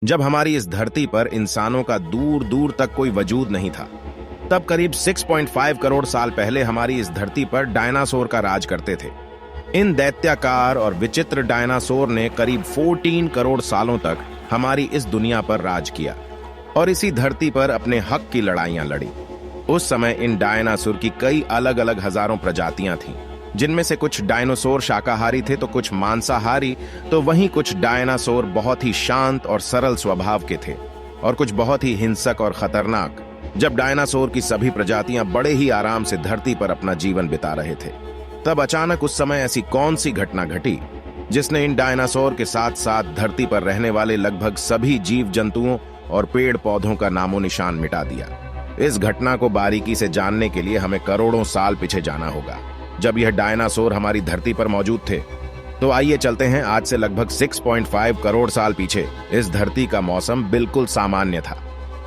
जब हमारी इस धरती पर इंसानों का दूर दूर तक कोई वजूद नहीं था, तब करीब 6.5 करोड़ साल पहले हमारी इस धरती पर डायनासोर का राज करते थे। इन दैत्याकार और विचित्र डायनासोर ने करीब 14 करोड़ सालों तक हमारी इस दुनिया पर राज किया और इसी धरती पर अपने हक की लड़ाइयां लड़ी। उस समय इन डायनासोर की कई अलग अलग हजारों प्रजातियां थीं, जिनमें से कुछ डायनासोर शाकाहारी थे तो कुछ मांसाहारी, तो वहीं कुछ डायनासोर बहुत ही शांत और सरल स्वभाव के थे और कुछ बहुत ही हिंसक और खतरनाक। जब डायनासोर की सभी प्रजातियां बड़े ही आराम से धरती पर अपना जीवन बिता रहे थे, तब अचानक उस समय ऐसी कौन सी घटना घटी जिसने इन डायनासोर के साथ साथ धरती पर रहने वाले लगभग सभी जीव जंतुओं और पेड़ पौधों का नामो निशान मिटा दिया। इस घटना को बारीकी से जानने के लिए हमें करोड़ों साल पीछे जाना होगा, जब यह डायनासोर हमारी धरती पर मौजूद थे। तो आइए चलते हैं आज से लगभग 6.5 करोड़ साल पीछे। इस धरती का मौसम बिल्कुल सामान्य था।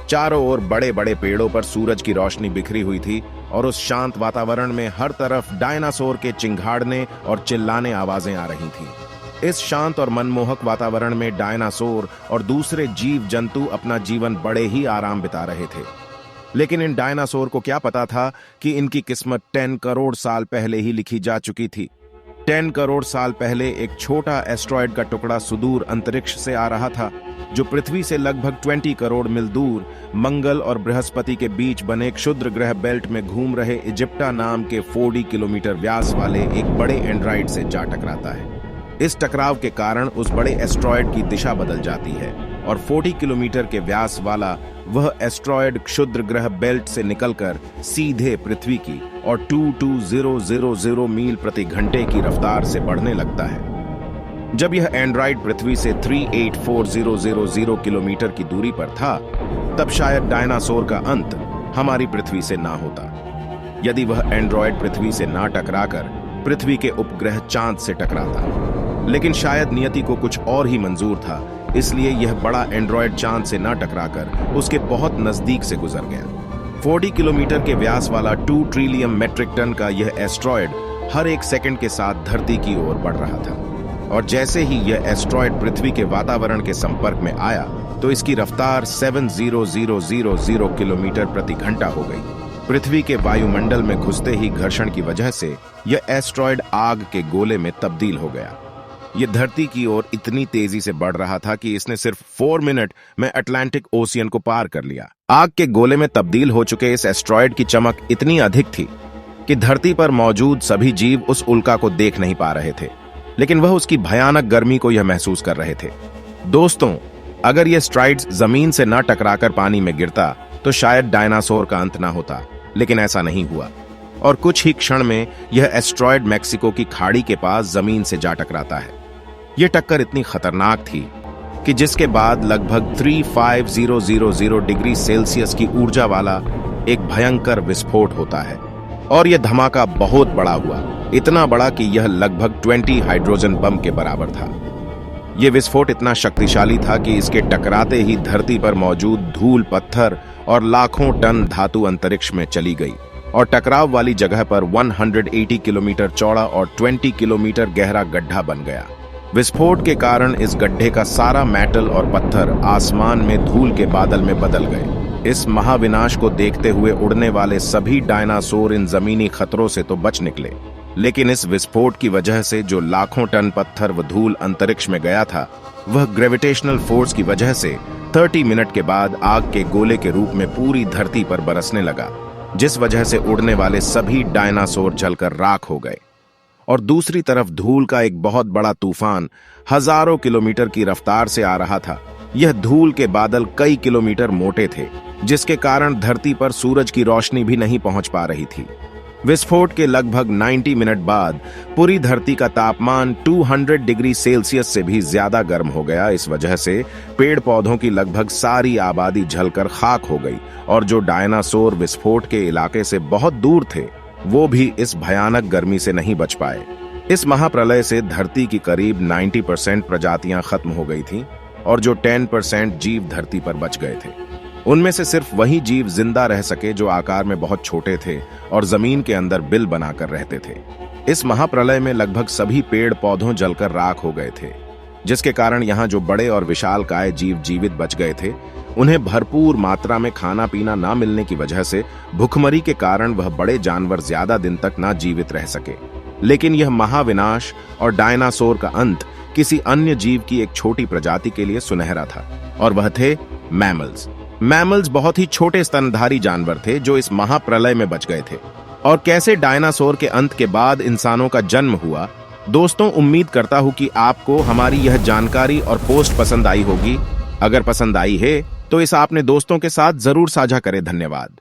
चारों ओर बड़े बड़े पेड़ों पर सूरज की रोशनी बिखरी हुई थी और उस शांत वातावरण में हर तरफ डायनासोर के चिंघाड़ने और चिल्लाने आवाजें आ रही थीं। इस शांत और मनमोहक वातावरण में डायनासोर और दूसरे जीव जंतु अपना जीवन बड़े ही आराम बिता रहे थे। लेकिन इन डायनासोर को क्या पता था कि इनकी किस्मत 10 करोड़ साल पहले ही लिखी जा चुकी थी। 10 करोड़ साल पहले एक छोटा एस्ट्रॉयड का टुकड़ा सुदूर अंतरिक्ष से आ रहा था, जो पृथ्वी से लगभग 20 करोड़ मील दूर मंगल और बृहस्पति के बीच बने क्षुद्र ग्रह बेल्ट में घूम रहे इजिप्टा नाम के 40 किलोमीटर व्यास वाले एक बड़े एंड्रॉयड से जा टकराता है। इस टकराव के कारण उस बड़े एस्ट्रॉयड की दिशा बदल जाती है और 40 किलोमीटर के व्यास वाला वह एस्ट्रॉयड क्षुद्र ग्रह बेल्ट से निकलकर सीधे पृथ्वी की और 22000 मील प्रति घंटे की रफ्तार से बढ़ने लगता है। जब यह एंड्रॉयड पृथ्वी से 384,000 किलोमीटर की दूरी पर था, तब शायद डायनासोर का अंत हमारी पृथ्वी से ना होता। यदि वह एंड्रॉयड पृथ्वी से ना टकराकर पृथ्वी के उपग्रह चांद से टकराता, लेकिन शायद नियति को कुछ और ही मंजूर था, इसलिए यह बड़ा एंड्रॉयड चांद से न टकराकर उसके बहुत नजदीक से गुजर गया। 40 किलोमीटर के व्यास वाला 2 ट्रिलियन मेट्रिक टन का यह एस्ट्रॉयड हर एक सेकंड के साथ धरती की ओर बढ़ रहा था और जैसे ही यह एस्ट्रॉयड पृथ्वी के वातावरण के संपर्क में आया, तो इसकी रफ्तार 70,000 किलोमीटर प्रति घंटा हो गई। पृथ्वी के वायुमंडल में घुसते ही घर्षण की वजह से यह एस्ट्रॉयड आग के गोले में तब्दील हो गया। यह धरती की ओर इतनी तेजी से बढ़ रहा था कि इसने सिर्फ 4 मिनट में अटलांटिक ओशियन को पार कर लिया। आग के गोले में तब्दील हो चुके इस एस्ट्रॉयड की चमक इतनी अधिक थी कि धरती पर मौजूद सभी जीव उस उल्का को देख नहीं पा रहे थे, लेकिन वह उसकी भयानक गर्मी को यह महसूस कर रहे थे। दोस्तों, अगर यह एस्ट्रॉयड जमीन से न टकराकर पानी में गिरता तो शायद डायनासोर का अंत ना होता, लेकिन ऐसा नहीं हुआ और कुछ ही क्षण में यह एस्ट्रॉयड मेक्सिको की खाड़ी के पास जमीन से जा टकराता है। यह टक्कर इतनी खतरनाक थी कि जिसके बाद लगभग 3500 डिग्री सेल्सियस की ऊर्जा वाला एक भयंकर विस्फोट होता है और यह धमाका बहुत बड़ा हुआ, इतना बड़ा कि यह लगभग 20 हाइड्रोजन बम के बराबर था। यह विस्फोट इतना शक्तिशाली था कि इसके टकराते ही धरती पर मौजूद धूल, पत्थर और लाखों टन धातु अंतरिक्ष में चली गई और टकराव वाली जगह पर 180 किलोमीटर चौड़ा और 20 किलोमीटर गहरा गड्ढा बन गया। विस्फोट के कारण इस गड्ढे का सारा मेटल और पत्थर आसमान में धूल के बादल में बदल गए। इस महाविनाश को देखते हुए उड़ने वाले सभी डायनासोर इन जमीनी खतरों से तो बच निकले, लेकिन इस विस्फोट की वजह से जो लाखों टन पत्थर व धूल अंतरिक्ष में गया था, वह ग्रेविटेशनल फोर्स की वजह से 30 मिनट के बाद आग के गोले के रूप में पूरी धरती पर बरसने लगा, जिस वजह से उड़ने वाले सभी डायनासोर जलकर राख हो गए। और दूसरी तरफ धूल का एक बहुत बड़ा तूफान हजारों किलोमीटर की रफ्तार से आ रहा था। यह धूल के बादल कई किलोमीटर मोटे थे, जिसके कारण धरती पर सूरज की रोशनी भी नहीं पहुंच पा रही थी। विस्फोट के लगभग 90 मिनट बाद पूरी धरती का तापमान 200 डिग्री सेल्सियस से भी ज्यादा गर्म हो गया। इस वजह से पेड़ पौधों की लगभग सारी आबादी जलकर खाक हो गई और जो डायनासोर विस्फोट के इलाके से बहुत दूर थे, वो भी इस भयानक गर्मी से नहीं बच पाए। इस महाप्रलय से धरती की करीब 90% प्रजातियां खत्म हो गई थीं और जो 10% जीव धरती पर बच गए थे, उनमें से सिर्फ वही जीव जिंदा रह सके जो आकार में बहुत छोटे थे और जमीन के अंदर बिल बनाकर रहते थे। इस महाप्रलय में लगभग सभी पेड़ पौधों जलकर राख हो गए थे। जिसके कारण यहाँ जो बड़े और विशालकाय जीव जीवित बच गए थे, उन्हें भरपूर मात्रा में खाना पीना ना मिलने की वजह से भुखमरी के कारण वह बड़े जानवर ज्यादा दिन तक ना जीवित रह सके। लेकिन यह महाविनाश और डायनासोर का अंत किसी अन्य जीव की एक छोटी प्रजाति के लिए सुनहरा था, और वह थे मैमल्स। मैमल्स बहुत ही छोटे स्तनधारी जानवर थे जो इस महाप्रलय में बच गए थे। और कैसे डायनासोर के अंत के बाद इंसानों का जन्म हुआ। दोस्तों, उम्मीद करता हूं कि आपको हमारी यह जानकारी और पोस्ट पसंद आई होगी। अगर पसंद आई है तो इसे अपने दोस्तों के साथ जरूर साझा करें। धन्यवाद।